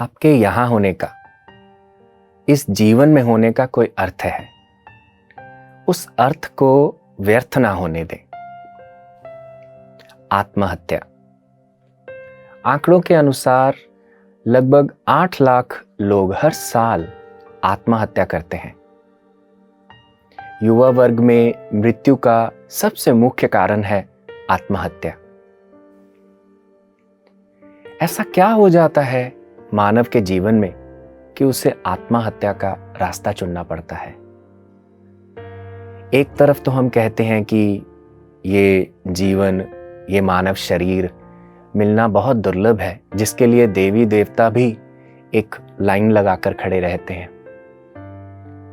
आपके यहाँ होने का, इस जीवन में होने का कोई अर्थ है, उस अर्थ को व्यर्थ ना होने दें। आत्महत्या। आंकड़ों के अनुसार लगभग 8 लाख लोग हर साल आत्महत्या करते हैं। युवा वर्ग में मृत्यु का सबसे मुख्य कारण है आत्महत्या। ऐसा क्या हो जाता है मानव के जीवन में कि उसे आत्महत्या का रास्ता चुनना पड़ता है? एक तरफ तो हम कहते हैं कि ये जीवन, ये मानव शरीर मिलना बहुत दुर्लभ है, जिसके लिए देवी देवता भी एक लाइन लगाकर खड़े रहते हैं।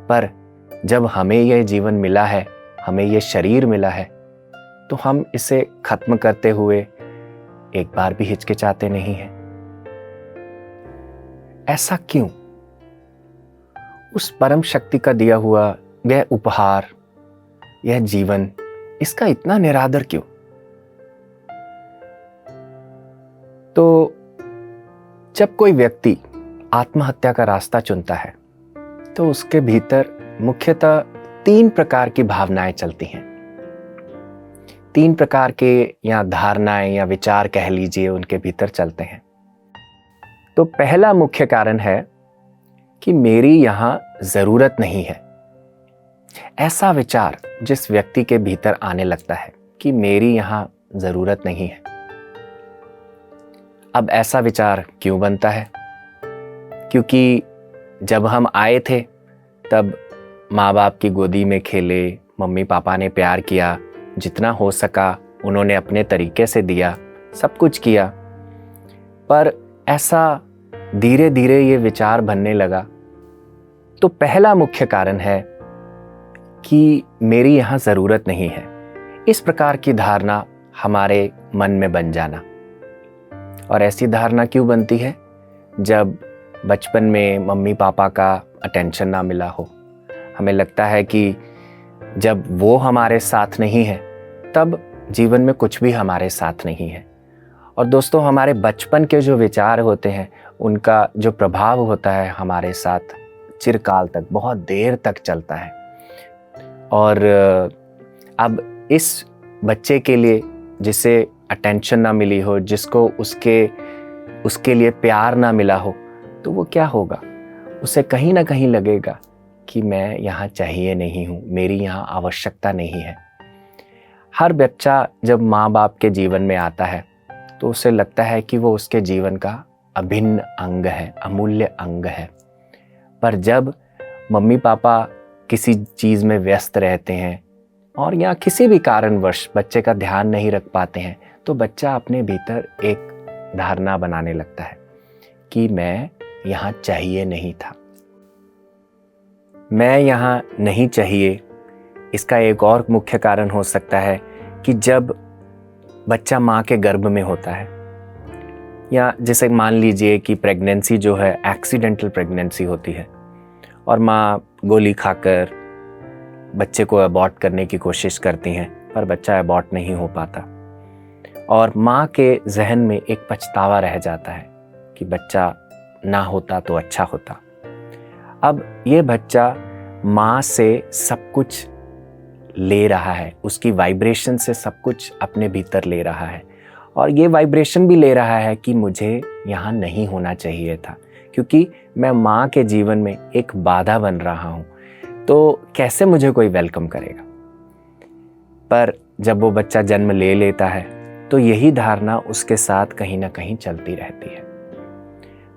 पर जब हमें यह जीवन मिला है, हमें यह शरीर मिला है, तो हम इसे खत्म करते हुए एक बार भी हिचकिचाते नहीं हैं। ऐसा क्यों? उस परम शक्ति का दिया हुआ यह उपहार, यह जीवन, इसका इतना निरादर क्यों? तो जब कोई व्यक्ति आत्महत्या का रास्ता चुनता है तो उसके भीतर मुख्यतः 3 प्रकार की भावनाएं चलती हैं। 3 प्रकार के या धारणाएं या विचार कह लीजिए, उनके भीतर चलते हैं। तो पहला मुख्य कारण है कि मेरी यहां जरूरत नहीं है। ऐसा विचार जिस व्यक्ति के भीतर आने लगता है कि मेरी यहां जरूरत नहीं है। अब ऐसा विचार क्यों बनता है? क्योंकि जब हम आए थे तब माँ बाप की गोदी में खेले, मम्मी पापा ने प्यार किया, जितना हो सका उन्होंने अपने तरीके से दिया, सब कुछ किया। पर ऐसा धीरे धीरे ये विचार बनने लगा। तो पहला मुख्य कारण है कि मेरी यहाँ ज़रूरत नहीं है। इस प्रकार की धारणा हमारे मन में बन जाना। और ऐसी धारणा क्यों बनती है? जब बचपन में मम्मी पापा का अटेंशन ना मिला हो, हमें लगता है कि जब वो हमारे साथ नहीं है तब जीवन में कुछ भी हमारे साथ नहीं है। और दोस्तों, हमारे बचपन के जो विचार होते हैं उनका जो प्रभाव होता है हमारे साथ चिरकाल तक, बहुत देर तक चलता है। और अब इस बच्चे के लिए जिसे अटेंशन ना मिली हो, जिसको उसके लिए प्यार ना मिला हो, तो वो क्या होगा? उसे कहीं ना कहीं लगेगा कि मैं यहाँ चाहिए नहीं हूँ, मेरी यहाँ आवश्यकता नहीं है। हर बच्चा जब माँ बाप के जीवन में आता है तो उसे लगता है कि वो उसके जीवन का अभिन्न अंग है, अमूल्य अंग है। पर जब मम्मी पापा किसी चीज़ में व्यस्त रहते हैं और या किसी भी कारणवश बच्चे का ध्यान नहीं रख पाते हैं, तो बच्चा अपने भीतर एक धारणा बनाने लगता है कि मैं यहाँ चाहिए नहीं था, मैं यहाँ नहीं चाहिए। इसका एक और मुख्य कारण हो सकता है कि जब बच्चा माँ के गर्भ में होता है, या जैसे मान लीजिए कि प्रेगनेंसी जो है एक्सीडेंटल प्रेगनेंसी होती है और माँ गोली खाकर बच्चे को अबॉर्ट करने की कोशिश करती हैं, पर बच्चा अबॉर्ट नहीं हो पाता और माँ के जहन में एक पछतावा रह जाता है कि बच्चा ना होता तो अच्छा होता। अब ये बच्चा माँ से सब कुछ ले रहा है, उसकी वाइब्रेशन से सब कुछ अपने भीतर ले रहा है और ये वाइब्रेशन भी ले रहा है कि मुझे यहाँ नहीं होना चाहिए था, क्योंकि मैं माँ के जीवन में एक बाधा बन रहा हूँ, तो कैसे मुझे कोई वेलकम करेगा। पर जब वो बच्चा जन्म ले लेता है तो यही धारणा उसके साथ कहीं ना कहीं चलती रहती है।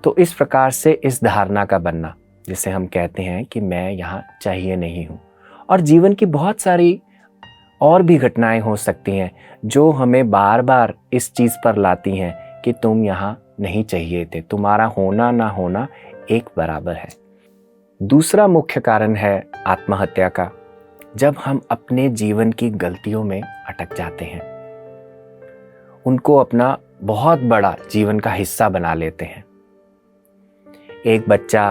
तो इस प्रकार से इस धारणा का बनना, जिसे हम कहते हैं कि मैं यहाँ चाहिए नहीं हूँ। और जीवन की बहुत सारी और भी घटनाएं हो सकती हैं जो हमें बार बार इस चीज़ पर लाती हैं कि तुम यहाँ नहीं चाहिए थे, तुम्हारा होना ना होना एक बराबर है। दूसरा मुख्य कारण है आत्महत्या का, जब हम अपने जीवन की गलतियों में अटक जाते हैं, उनको अपना बहुत बड़ा जीवन का हिस्सा बना लेते हैं। एक बच्चा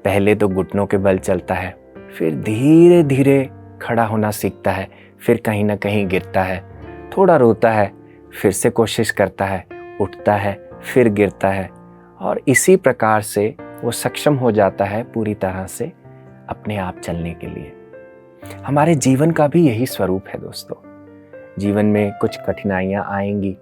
पहले तो घुटनों के बल चलता है, फिर धीरे धीरे खड़ा होना सीखता है, फिर कहीं ना कहीं गिरता है, थोड़ा रोता है, फिर से कोशिश करता है, उठता है, फिर गिरता है और इसी प्रकार से वो सक्षम हो जाता है पूरी तरह से अपने आप चलने के लिए। हमारे जीवन का भी यही स्वरूप है दोस्तों। जीवन में कुछ कठिनाइयाँ आएंगी,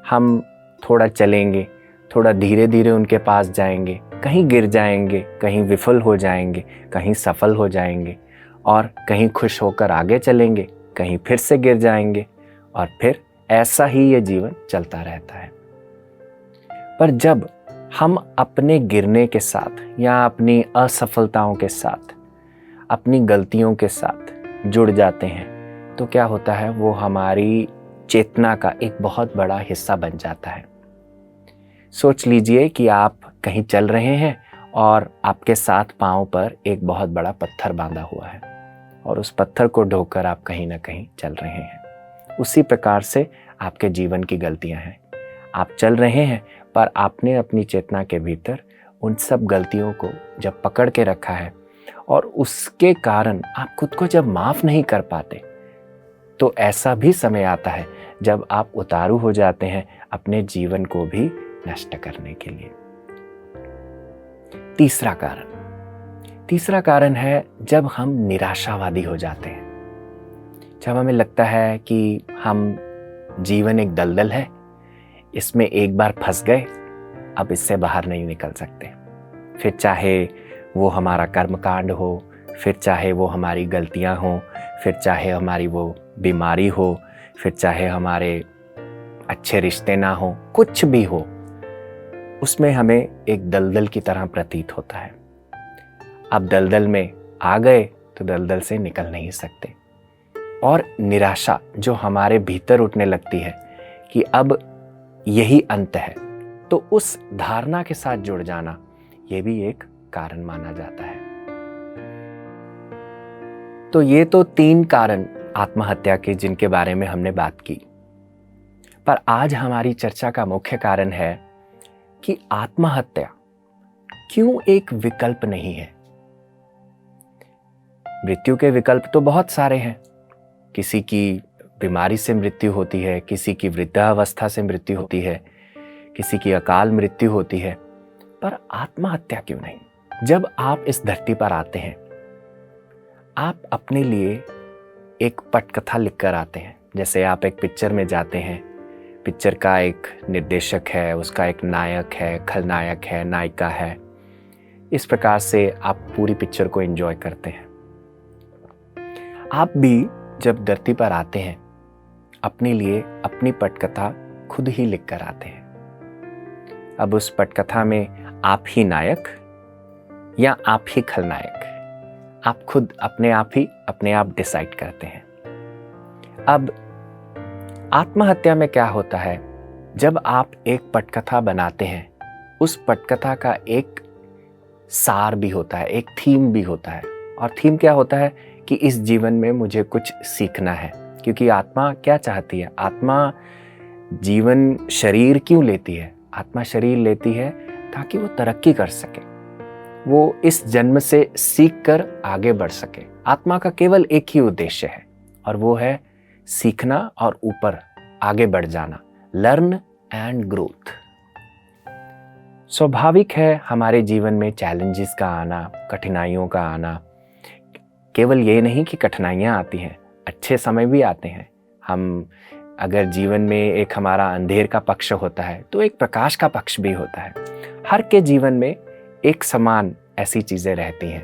हम थोड़ा चलेंगे, थोड़ा धीरे धीरे उनके पास जाएंगे, कहीं गिर जाएंगे, कहीं विफल हो जाएंगे, कहीं सफल हो जाएंगे, और कहीं खुश होकर आगे चलेंगे, कहीं फिर से गिर जाएंगे, और फिर ऐसा ही ये जीवन चलता रहता है। पर जब हम अपने गिरने के साथ या अपनी असफलताओं के साथ, अपनी गलतियों के साथ जुड़ जाते हैं, तो क्या होता है, वो हमारी चेतना का एक बहुत बड़ा हिस्सा बन जाता है। सोच लीजिए कि आप कहीं चल रहे हैं और आपके साथ पांव पर एक बहुत बड़ा पत्थर बांधा हुआ है, और उस पत्थर को ढोकर आप कहीं ना कहीं चल रहे हैं। उसी प्रकार से आपके जीवन की गलतियां हैं। आप चल रहे हैं, पर आपने अपनी चेतना के भीतर उन सब गलतियों को जब पकड़ के रखा है, और उसके कारण आप खुद को जब माफ नहीं कर पाते, तो ऐसा भी समय आता है जब आप उतारू हो जाते हैं अपने जीवन को भी नष्ट करने के लिए। तीसरा कारण है जब हम निराशावादी हो जाते हैं। जब हमें लगता है कि हम जीवन एक दलदल है, इसमें एक बार फंस गए, अब इससे बाहर नहीं निकल सकते। फिर चाहे वो हमारा कर्मकांड हो, फिर चाहे वो हमारी गलतियां हो, फिर चाहे हमारी वो बीमारी हो, फिर चाहे हमारे अच्छे रिश्ते ना हो, कुछ भी हो, उसमें हमें एक दलदल की तरह प्रतीत होता है। अब दलदल में आ गए तो दलदल से निकल नहीं सकते, और निराशा जो हमारे भीतर उठने लगती है कि अब यही अंत है, तो उस धारणा के साथ जुड़ जाना, ये भी एक कारण माना जाता है। तो ये तो 3 कारण आत्महत्या के जिनके बारे में हमने बात की। पर आज हमारी चर्चा का मुख्य कारण है कि आत्महत्या क्यों एक विकल्प नहीं है। मृत्यु के विकल्प तो बहुत सारे हैं। किसी की बीमारी से मृत्यु होती है, किसी की वृद्धावस्था से मृत्यु होती है, किसी की अकाल मृत्यु होती है, पर आत्महत्या क्यों नहीं? जब आप इस धरती पर आते हैं, आप अपने लिए एक पटकथा लिखकर आते हैं। जैसे आप एक पिक्चर में जाते हैं, पिक्चर का एक निर्देशक है, उसका एक नायक है, खलनायक है, नायिका है। इस प्रकार से आप पूरी पिक्चर को एंजॉय करते हैं। आप भी जब धरती पर आते हैं, अपने लिए अपनी पटकथा खुद ही लिख कर आते हैं। अब उस पटकथा में आप ही नायक या आप ही खलनायक, आप खुद अपने आप डिसाइड करते हैं। अब आत्महत्या में क्या होता है, जब आप एक पटकथा बनाते हैं, उस पटकथा का एक सार भी होता है, एक थीम भी होता है। और थीम क्या होता है कि इस जीवन में मुझे कुछ सीखना है। क्योंकि आत्मा क्या चाहती है? आत्मा जीवन शरीर क्यों लेती है? आत्मा शरीर लेती है ताकि वो तरक्की कर सके, वो इस जन्म से सीख कर आगे बढ़ सके। आत्मा का केवल एक ही उद्देश्य है, और वो है सीखना और ऊपर आगे बढ़ जाना, लर्न एंड ग्रोथ। स्वाभाविक है हमारे जीवन में चैलेंजेस का आना, कठिनाइयों का आना। केवल ये नहीं कि कठिनाइयाँ आती हैं, अच्छे समय भी आते हैं। हम अगर जीवन में एक हमारा अंधेर का पक्ष होता है, तो एक प्रकाश का पक्ष भी होता है। हर के जीवन में एक समान ऐसी चीजें रहती हैं।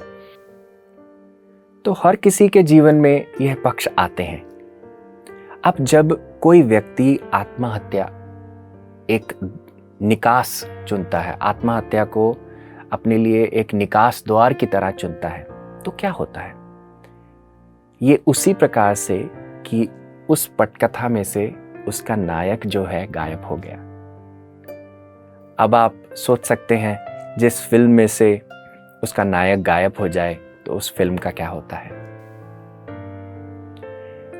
तो हर किसी के जीवन में यह पक्ष आते हैं। अब जब कोई व्यक्ति आत्महत्या एक निकास चुनता है, आत्महत्या को अपने लिए एक निकास द्वार की तरह चुनता है, तो क्या होता है? ये उसी प्रकार से कि उस पटकथा में से उसका नायक जो है गायब हो गया। अब आप सोच सकते हैं, जिस फिल्म में से उसका नायक गायब हो जाए तो उस फिल्म का क्या होता है?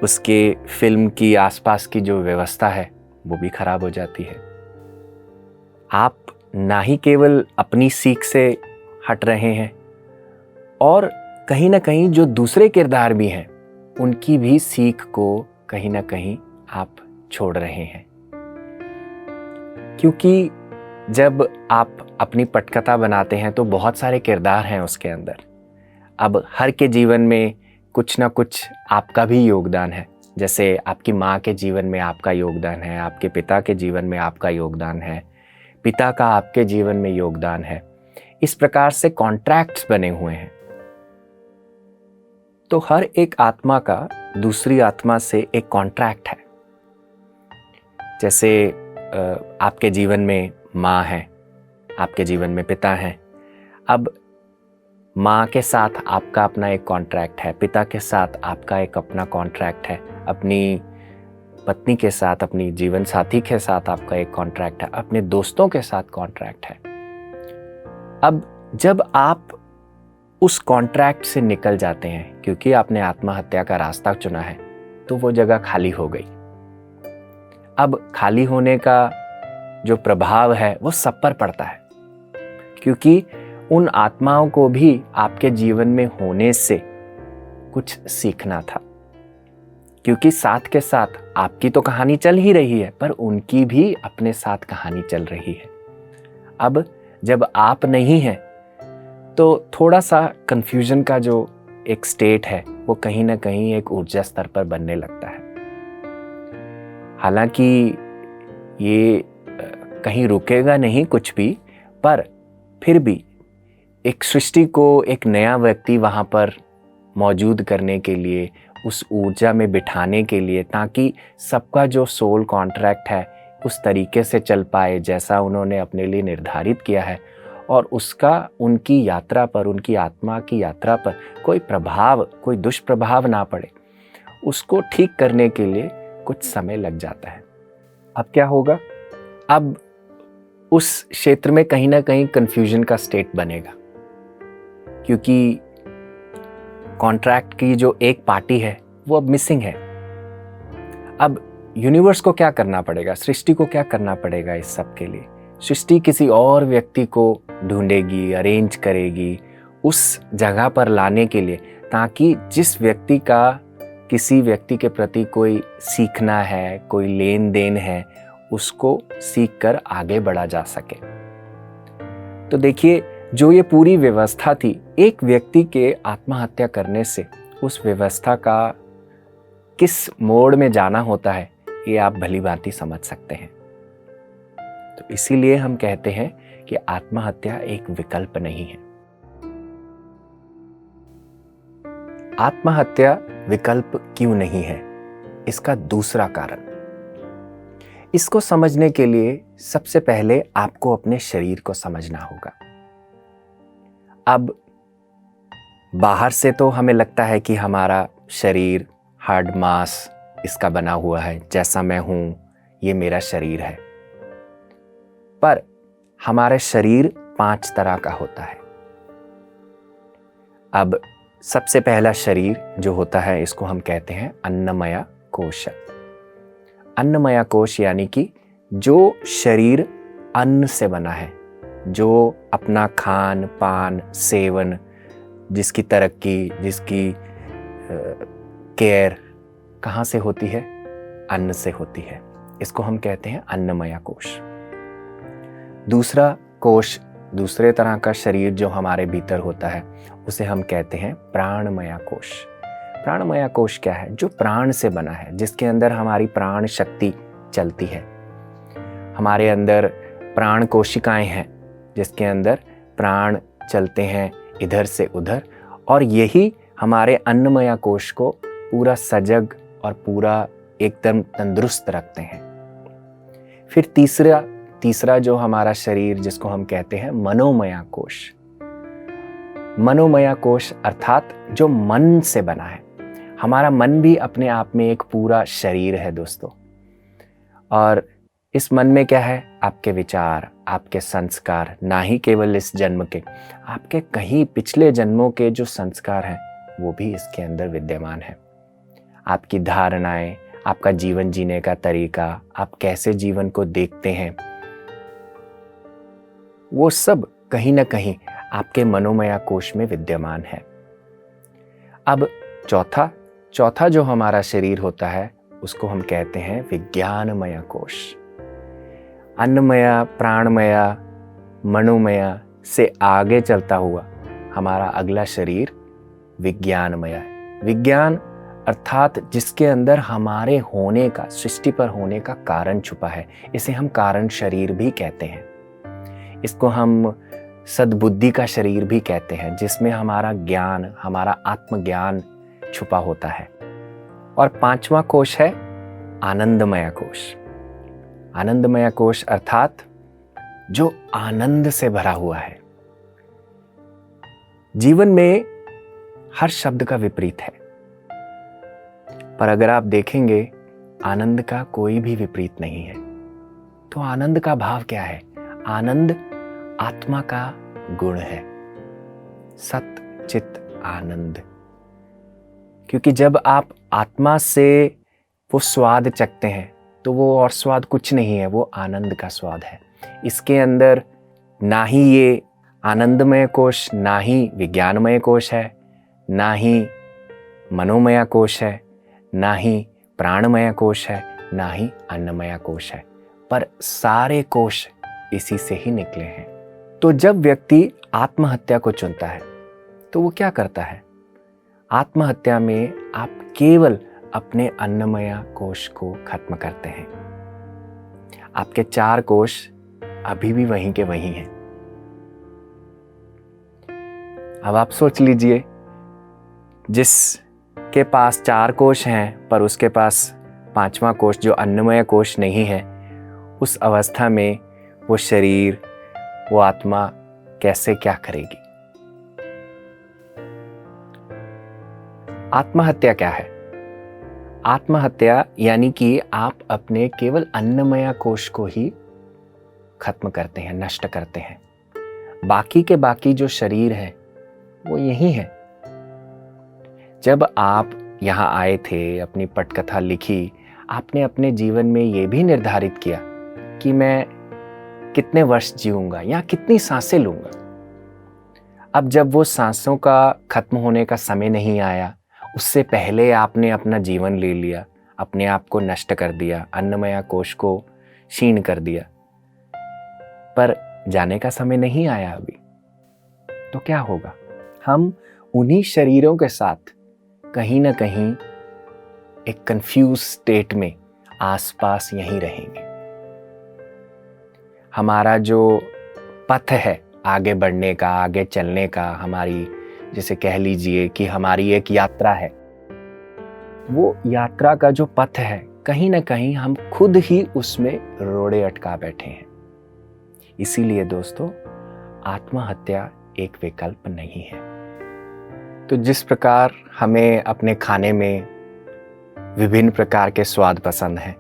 उसके फिल्म की आसपास की जो व्यवस्था है वो भी खराब हो जाती है। आप ना ही केवल अपनी सीख से हट रहे हैं, और कहीं ना कहीं जो दूसरे किरदार भी हैं उनकी भी सीख को कहीं ना कहीं आप छोड़ रहे हैं। क्योंकि जब आप अपनी पटकथा बनाते हैं तो बहुत सारे किरदार हैं उसके अंदर। अब हर के जीवन में कुछ ना कुछ आपका भी योगदान है। जैसे आपकी माँ के जीवन में आपका योगदान है, आपके पिता के जीवन में आपका योगदान है, पिता का आपके जीवन में योगदान है। इस प्रकार से कॉन्ट्रैक्ट्स बने हुए हैं। तो हर एक आत्मा का दूसरी आत्मा से एक कॉन्ट्रैक्ट है। जैसे आपके जीवन में माँ है, आपके जीवन में पिता हैं। अब माँ के साथ आपका अपना एक कॉन्ट्रैक्ट है, पिता के साथ आपका एक अपना कॉन्ट्रैक्ट है, अपनी पत्नी के साथ, अपनी जीवन साथी के साथ आपका एक कॉन्ट्रैक्ट है, अपने दोस्तों के साथ कॉन्ट्रैक्ट है। अब जब आप उस कॉन्ट्रैक्ट से निकल जाते हैं क्योंकि आपने आत्महत्या का रास्ता चुना है, तो वो जगह खाली हो गई। अब खाली होने का जो प्रभाव है वो सब पर पड़ता है, क्योंकि उन आत्माओं को भी आपके जीवन में होने से कुछ सीखना था। क्योंकि साथ के साथ आपकी तो कहानी चल ही रही है, पर उनकी भी अपने साथ कहानी चल रही है। अब जब आप नहीं हैं तो थोड़ा सा कंफ्यूजन का जो एक स्टेट है वो कहीं ना कहीं एक ऊर्जा स्तर पर बनने लगता है। हालांकि ये कहीं रुकेगा नहीं कुछ भी, पर फिर भी एक सृष्टि को एक नया व्यक्ति वहाँ पर मौजूद करने के लिए, उस ऊर्जा में बिठाने के लिए, ताकि सबका जो सोल कॉन्ट्रैक्ट है उस तरीके से चल पाए जैसा उन्होंने अपने लिए निर्धारित किया है, और उसका उनकी यात्रा पर, उनकी आत्मा की यात्रा पर कोई प्रभाव, कोई दुष्प्रभाव ना पड़े, उसको ठीक करने के लिए कुछ समय लग जाता है। अब क्या होगा? अब उस क्षेत्र में कहीं ना कहीं कंफ्यूजन का स्टेट बनेगा, क्योंकि कॉन्ट्रैक्ट की जो एक पार्टी है वो अब मिसिंग है। अब यूनिवर्स को क्या करना पड़ेगा, सृष्टि को क्या करना पड़ेगा इस सब के लिए? सृष्टि किसी और व्यक्ति को ढूंढेगी, अरेंज करेगी उस जगह पर लाने के लिए, ताकि जिस व्यक्ति का किसी व्यक्ति के प्रति कोई सीखना है, कोई लेन देन है, उसको सीख कर आगे बढ़ा जा सके। तो देखिए, जो ये पूरी व्यवस्था थी, एक व्यक्ति के आत्महत्या करने से उस व्यवस्था का किस मोड़ में जाना होता है, ये आप भली भांति समझ सकते हैं। तो इसीलिए हम कहते हैं कि आत्महत्या एक विकल्प नहीं है। आत्महत्या विकल्प क्यों नहीं है? इसका दूसरा कारण, इसको समझने के लिए सबसे पहले आपको अपने शरीर को समझना होगा। अब बाहर से तो हमें लगता है कि हमारा शरीर हार्ड मांस इसका बना हुआ है, जैसा मैं हूं ये मेरा शरीर है। पर हमारा शरीर 5 तरह का होता है। अब सबसे पहला शरीर जो होता है, इसको हम कहते हैं अन्नमय कोश। अन्नमय कोश यानी कि जो शरीर अन्न से बना है, जो अपना खान पान सेवन, जिसकी तरक्की, जिसकी केयर कहाँ से होती है? अन्न से होती है। इसको हम कहते हैं अन्नमय कोश। दूसरा कोश, दूसरे तरह का शरीर जो हमारे भीतर होता है, उसे हम कहते हैं प्राणमय कोश। प्राणमय कोश क्या है? जो प्राण से बना है, जिसके अंदर हमारी प्राण शक्ति चलती है। हमारे अंदर प्राण कोशिकाएं हैं, जिसके अंदर प्राण चलते हैं इधर से उधर, और यही हमारे अन्नमय कोश को पूरा सजग और पूरा एकदम तंदुरुस्त रखते हैं। फिर तीसरा जो हमारा शरीर, जिसको हम कहते हैं मनोमय कोश। मनोमय कोश अर्थात जो मन से बना है। हमारा मन भी अपने आप में एक पूरा शरीर है दोस्तों। और इस मन में क्या है? आपके विचार, आपके संस्कार, ना ही केवल इस जन्म के, आपके कहीं पिछले जन्मों के जो संस्कार हैं वो भी इसके अंदर विद्यमान है। आपकी धारणाएं, आपका जीवन जीने का तरीका, आप कैसे जीवन को देखते हैं, वो सब कहीं ना कहीं आपके मनोमय कोश में विद्यमान है। अब चौथा जो हमारा शरीर होता है, उसको हम कहते हैं विज्ञानमय कोश। अन्नमय, प्राणमय, मनोमया से आगे चलता हुआ हमारा अगला शरीर विज्ञानमय है। विज्ञान अर्थात जिसके अंदर हमारे होने का, सृष्टि पर होने का कारण छुपा है, इसे हम कारण शरीर भी कहते हैं। इसको हम सद्बुद्धि का शरीर भी कहते हैं, जिसमें हमारा ज्ञान, हमारा आत्मज्ञान छुपा होता है। और पांचवा कोश है आनंदमय कोश। आनंदमय कोश अर्थात जो आनंद से भरा हुआ है। जीवन में हर शब्द का विपरीत है, पर अगर आप देखेंगे आनंद का कोई भी विपरीत नहीं है। तो आनंद का भाव क्या है? आनंद आत्मा का गुण है, सत चित आनंद। क्योंकि जब आप आत्मा से वो स्वाद चखते हैं तो वो और स्वाद कुछ नहीं है, वो आनंद का स्वाद है। इसके अंदर ना ही ये आनंदमय कोश, ना ही विज्ञानमय कोश है, ना ही मनोमय कोश है, ना ही प्राणमय कोश है, ना ही अन्नमय कोश है, पर सारे कोश इसी से ही निकले हैं। तो जब व्यक्ति आत्महत्या को चुनता है तो वो क्या करता है? आत्महत्या में आप केवल अपने अन्नमय कोश को खत्म करते हैं। आपके 4 कोश अभी भी वहीं के वहीं हैं। अब आप सोच लीजिए, जिसके पास 4 कोश हैं पर उसके पास 5वां कोश जो अन्नमय कोश नहीं है, उस अवस्था में वो शरीर, वो आत्मा कैसे क्या करेगी? आत्महत्या क्या है? आत्महत्या यानी कि आप अपने केवल अन्नमय कोश को ही खत्म करते हैं, नष्ट करते हैं। बाकी के बाकी जो शरीर है वो यही है। जब आप यहाँ आए थे, अपनी पटकथा लिखी, आपने अपने जीवन में ये भी निर्धारित किया कि मैं कितने वर्ष जीऊंगा या कितनी सांसें लूंगा। अब जब वो सांसों का खत्म होने का समय नहीं आया, उससे पहले आपने अपना जीवन ले लिया, अपने आप को नष्ट कर दिया, अन्नमय कोश को क्षीण कर दिया, पर जाने का समय नहीं आया अभी, तो क्या होगा? हम उन्हीं शरीरों के साथ कहीं ना कहीं एक कंफ्यूज स्टेट में आसपास यहीं रहेंगे। हमारा जो पथ है आगे बढ़ने का, आगे चलने का, हमारी, जैसे कह लीजिए कि हमारी एक यात्रा है, वो यात्रा का जो पथ है, कहीं ना कहीं हम खुद ही उसमें रोड़े अटका बैठे हैं। इसीलिए दोस्तों, आत्महत्या एक विकल्प नहीं है। तो जिस प्रकार हमें अपने खाने में विभिन्न प्रकार के स्वाद पसंद हैं,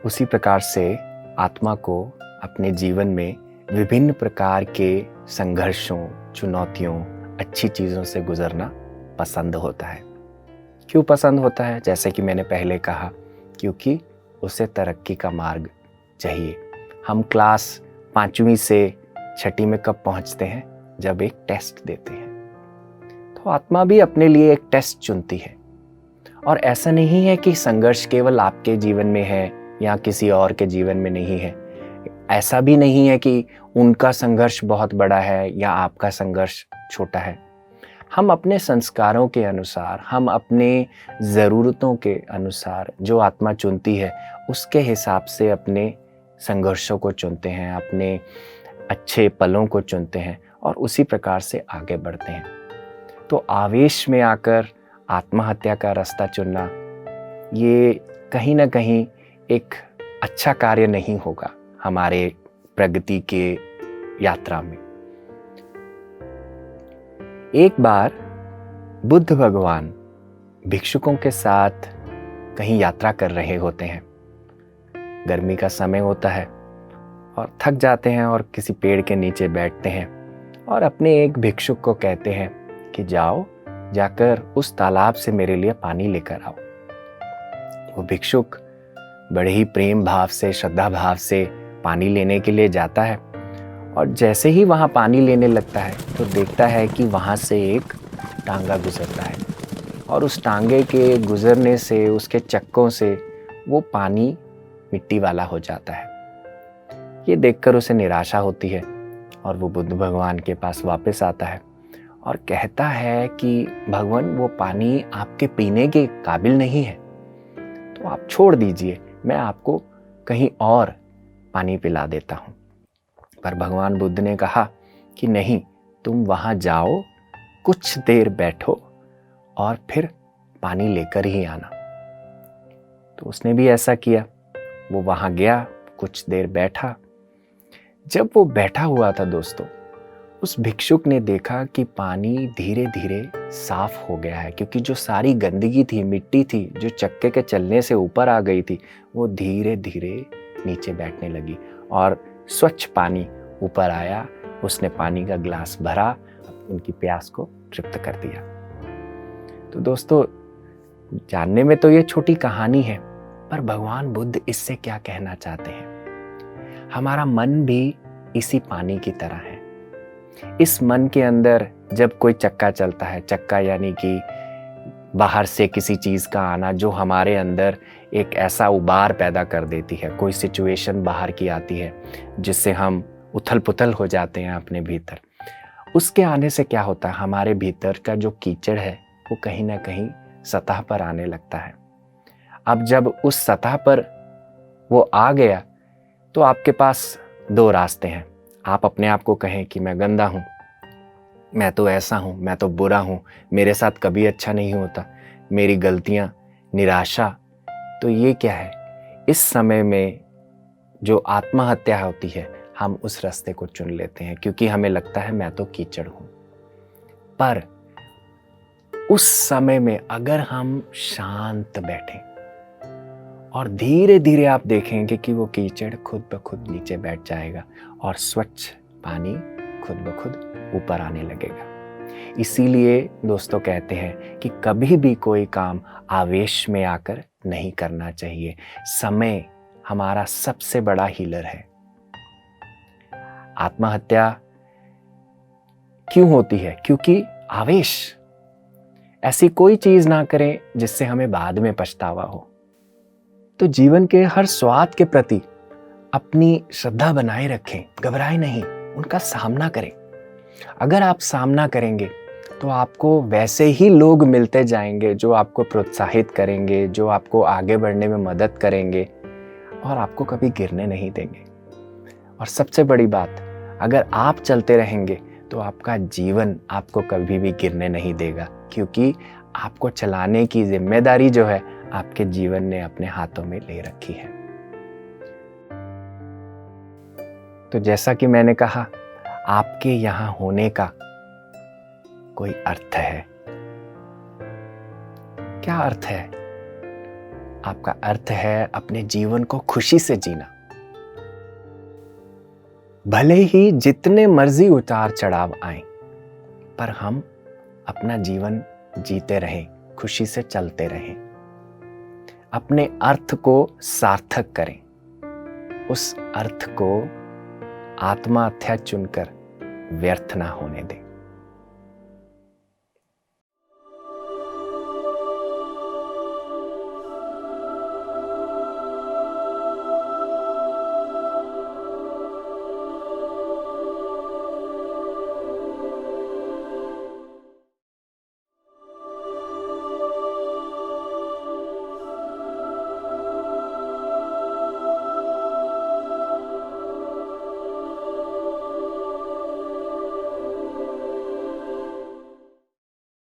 उसी प्रकार से आत्मा को अपने जीवन में विभिन्न प्रकार के संघर्षों, चुनौतियों, अच्छी चीज़ों से गुजरना पसंद होता है। क्यों पसंद होता है? जैसे कि मैंने पहले कहा, क्योंकि उसे तरक्की का मार्ग चाहिए। हम क्लास 5वीं से 6ठी में कब पहुंचते हैं? जब एक टेस्ट देते हैं। तो आत्मा भी अपने लिए एक टेस्ट चुनती है। और ऐसा नहीं है कि संघर्ष केवल आपके जीवन में है या किसी और के जीवन में नहीं है। ऐसा भी नहीं है कि उनका संघर्ष बहुत बड़ा है या आपका संघर्ष छोटा है। हम अपने संस्कारों के अनुसार, हम अपने ज़रूरतों के अनुसार जो आत्मा चुनती है, उसके हिसाब से अपने संघर्षों को चुनते हैं, अपने अच्छे पलों को चुनते हैं और उसी प्रकार से आगे बढ़ते हैं। तो आवेश में आकर आत्महत्या का रास्ता चुनना, ये कहीं ना कहीं एक अच्छा कार्य नहीं होगा हमारे प्रगति के यात्रा में। एक बार बुद्ध भगवान भिक्षुकों के साथ कहीं यात्रा कर रहे होते हैं। गर्मी का समय होता है और थक जाते हैं और किसी पेड़ के नीचे बैठते हैं और अपने एक भिक्षुक को कहते हैं कि जाओ, जाकर उस तालाब से मेरे लिए पानी लेकर आओ। वो भिक्षुक बड़े ही प्रेम भाव से, श्रद्धा भाव से पानी लेने के लिए जाता है और जैसे ही वहाँ पानी लेने लगता है तो देखता है कि वहाँ से एक टांगा गुजरता है और उस टांगे के गुजरने से, उसके चक्कों से वो पानी मिट्टी वाला हो जाता है। ये देखकर उसे निराशा होती है और वो बुद्ध भगवान के पास वापस आता है और कहता है कि भगवान वो पानी आपके पीने के काबिल नहीं है, तो आप छोड़ दीजिए, मैं आपको कहीं और पानी पिला देता हूँ। पर भगवान बुद्ध ने कहा कि नहीं, तुम वहाँ जाओ, कुछ देर बैठो और फिर पानी लेकर ही आना। तो उसने भी ऐसा किया। वो वहाँ गया, कुछ देर बैठा। जब वो बैठा हुआ था दोस्तों, उस भिक्षुक ने देखा कि पानी धीरे धीरे साफ हो गया है, क्योंकि जो सारी गंदगी थी, मिट्टी थी, जो चक्के के चलने से ऊपर आ गई थी, वो धीरे धीरे नीचे बैठने लगी और स्वच्छ पानी ऊपर आया। उसने पानी का गिलास भरा, उनकी प्यास को तृप्त कर दिया। तो दोस्तों, जानने में तो ये छोटी कहानी है, पर भगवान बुद्ध इससे क्या कहना चाहते हैं? हमारा मन भी इसी पानी की तरह है। इस मन के अंदर जब कोई चक्का चलता है, चक्का यानी कि बाहर से किसी चीज का आना जो हमारे अंदर एक ऐसा उबार पैदा कर देती है, कोई सिचुएशन बाहर की आती है जिससे हम उथल पुथल हो जाते हैं अपने भीतर, उसके आने से क्या होता है, हमारे भीतर का जो कीचड़ है वो कहीं ना कहीं सतह पर आने लगता है। अब जब उस सतह पर वो आ गया तो आपके पास दो रास्ते हैं। आप अपने आप को कहें कि मैं गंदा हूँ, मैं तो ऐसा हूँ, मैं तो बुरा हूँ, मेरे साथ कभी अच्छा नहीं होता, मेरी गलतियाँ, निराशा। तो ये क्या है? इस समय में जो आत्महत्या होती है, हम उस रास्ते को चुन लेते हैं क्योंकि हमें लगता है मैं तो कीचड़ हूँ। पर उस समय में अगर हम शांत बैठें और धीरे धीरे आप देखेंगे कि वो कीचड़ खुद ब खुद नीचे बैठ जाएगा और स्वच्छ पानी खुद ब खुद ऊपर आने लगेगा। इसीलिए दोस्तों कहते हैं कि कभी भी कोई काम आवेश में आकर नहीं करना चाहिए। समय हमारा सबसे बड़ा हीलर है। आत्महत्या क्यों होती है? क्योंकि आवेश। ऐसी कोई चीज ना करें जिससे हमें बाद में पछतावा हो। तो जीवन के हर स्वाद के प्रति अपनी श्रद्धा बनाए रखें, घबराएं नहीं, उनका सामना करें। अगर आप सामना करेंगे तो आपको वैसे ही लोग मिलते जाएंगे जो आपको प्रोत्साहित करेंगे, जो आपको आगे बढ़ने में मदद करेंगे और आपको कभी गिरने नहीं देंगे। और सबसे बड़ी बात, अगर आप चलते रहेंगे तो आपका जीवन आपको कभी भी गिरने नहीं देगा, क्योंकि आपको चलाने की जिम्मेदारी जो है आपके जीवन ने अपने हाथों में ले रखी है। तो जैसा कि मैंने कहा, आपके यहाँ होने का कोई अर्थ है। क्या अर्थ है? आपका अर्थ है अपने जीवन को खुशी से जीना। भले ही जितने मर्जी उतार चढ़ाव आए, पर हम अपना जीवन जीते रहें, खुशी से चलते रहें, अपने अर्थ को सार्थक करें, उस अर्थ को आत्माथ्या चुनकर व्यर्थ ना होने दें।